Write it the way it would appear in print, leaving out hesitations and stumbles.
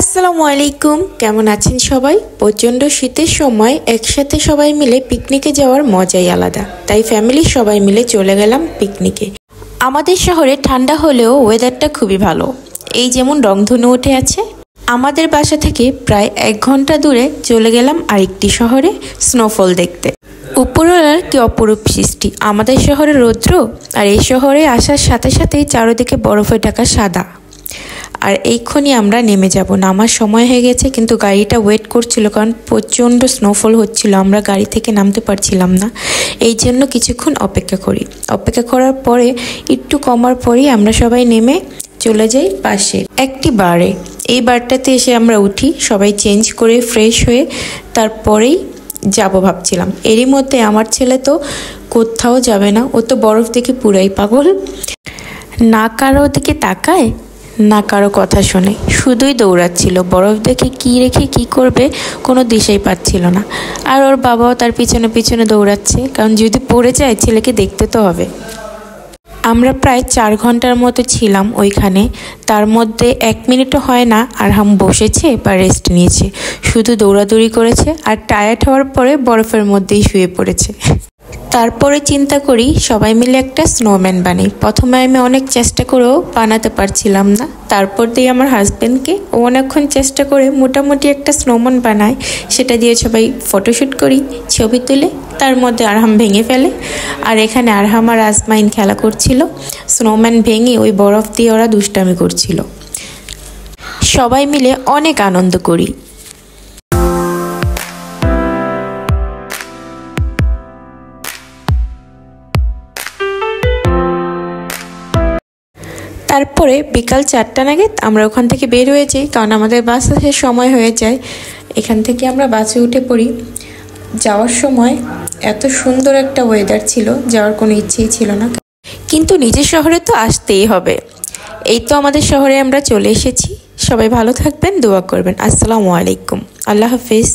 আসসালামু আলাইকুম, কেমন আছেন সবাই? প্রচণ্ড শীতের সময় একসাথে সবাই মিলে পিকনিকে যাওয়ার মজাই আলাদা। তাই ফ্যামিলির সবাই মিলে চলে গেলাম পিকনিকে। আমাদের শহরে ঠান্ডা হলেও ওয়েদারটা খুবই ভালো। এই যেমন রংধনু উঠে আছে। আমাদের বাসা থেকে প্রায় 1 ঘন্টা দূরে চলে গেলাম আরেকটি শহরে স্নোফল দেখতে। উপরওয়ালার কি অপরূপ সৃষ্টি! আমাদের শহরে রৌদ্র, আর এই শহরে আসার সাথে সাথেই চারদিকে বরফে ঢাকা সাদা। আর এইক্ষুনি আমরা নেমে যাব, নামার সময় হয়ে গেছে, কিন্তু গাড়িটা ওয়েট করছিল কারণ প্রচণ্ড স্নোফল হচ্ছিল, আমরা গাড়ি থেকে নামতে পারছিলাম না। এই জন্য কিছুক্ষণ অপেক্ষা করি। অপেক্ষা করার পরে একটু কমার পরেই আমরা সবাই নেমে চলে যাই পাশে একটি বারে। এই বারটাতে এসে আমরা উঠি, সবাই চেঞ্জ করে ফ্রেশ হয়ে তারপরেই যাব ভাবছিলাম। এরই মধ্যে আমার ছেলে তো কোথাও যাবে না, ও তো বরফ দেখে পুরাই পাগল। না কারো দিকে তাকায়, না কারো কথা শোনে, শুধুই দৌড়াচ্ছিল। বরফ দেখে কী রেখে কী করবে কোনো দিশেই পাচ্ছিল না। আর ওর বাবাও তার পিছনে পিছনে দৌড়াচ্ছে, কারণ যদি পড়ে যায় ছেলেকে দেখতে তো হবে। আমরা প্রায় 4 ঘন্টার মতো ছিলাম ওইখানে। তার মধ্যে 1 মিনিটও হয় না আরহাম বসেছে বা রেস্ট নিয়েছে, শুধু দৌড়াদৌড়ি করেছে আর টায়ার্ড হওয়ার পরে বরফের মধ্যেই শুয়ে পড়েছে। তারপরে চিন্তা করি সবাই মিলে একটা স্নোম্যান বানাই। প্রথমে আমি অনেক চেষ্টা করেও বানাতে পারছিলাম না, তারপর দিই আমার হাজব্যান্ডকে, ও অনেকক্ষণ চেষ্টা করে মোটামুটি একটা স্নোম্যান বানায়। সেটা দিয়ে সবাই ফটোশ্যুট করি, ছবি তুলে, তার মধ্যে আরহাম ভেঙে ফেলে। আর এখানে আরহাম আর আজমাইন খেলা করছিল, স্নোম্যান ভেঙে ওই বরফ দিয়ে ওরা দুষ্টামি করছিল। সবাই মিলে অনেক আনন্দ করি। তারপরে বিকাল 4টা নাগাদ আমরা ওখান থেকে বের হয়ে যাই, কারণ আমাদের বাস আসার সময় হয়ে যায়। এখান থেকে আমরা বাসে উঠে পড়ি। যাওয়ার সময় এত সুন্দর একটা ওয়েদার ছিল, যাওয়ার কোনো ইচ্ছেই ছিল না, কিন্তু নিজের শহরে তো আসতেই হবে। এই তো আমাদের শহরে আমরা চলে এসেছি। সবাই ভালো থাকবেন, দোয়া করবেন। আসসালামু আলাইকুম, আল্লাহ হাফিজ।